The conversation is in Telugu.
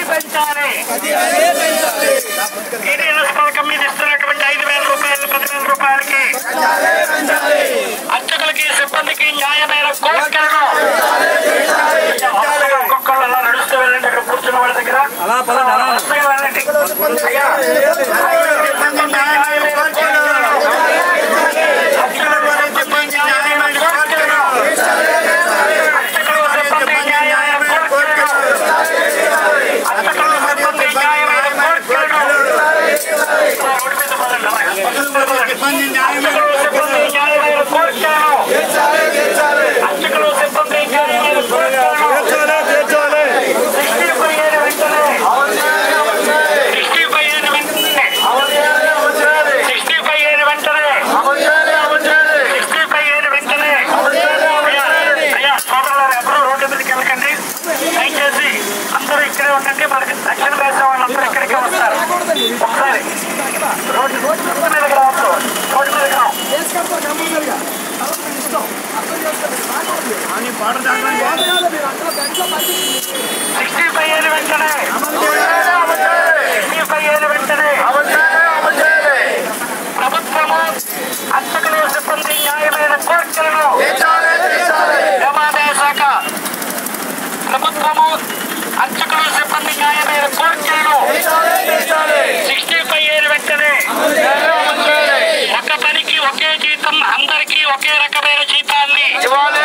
పెంచాలి. ఈడీఎస్ పథకం మీద ఇస్తున్నటువంటి 5,000 రూపాయలు 10,000 రూపాయలకి అర్చకులకి సిబ్బందికి న్యాయమైన కోరికలను ఒక్కొక్కళ్ళు అలా నడుస్తూ వెళ్ళండి. అక్కడ కూర్చున్న వాళ్ళ దగ్గర వెళ్ళండి. దయచేసి అందరూ ఇక్కడే ఉండండి. మనకి దక్షిణ దేశం వాళ్ళందరూ ఇక్కడికే వస్తారు. ఒకసారి రోడ్డు మీదకి రావద్దు. రోడ్డు మీదకి రావు. 65 ఏళ్ళు వెంటనే 65 ఏళ్ళు వెంటనే ప్రభుత్వము అర్చకులు సిబ్బంది న్యాయమైన కోరికలను దేవాదాయ శాఖ ప్రభుత్వము అర్చకులు సిబ్బంది న్యాయమైన కోరికలను 65 ఏళ్ళు వెంటనే ఒక పనికి ఒకే జీతం అందరికీ ఒకే రకమైన జీతాన్ని ఇవ్వాలి.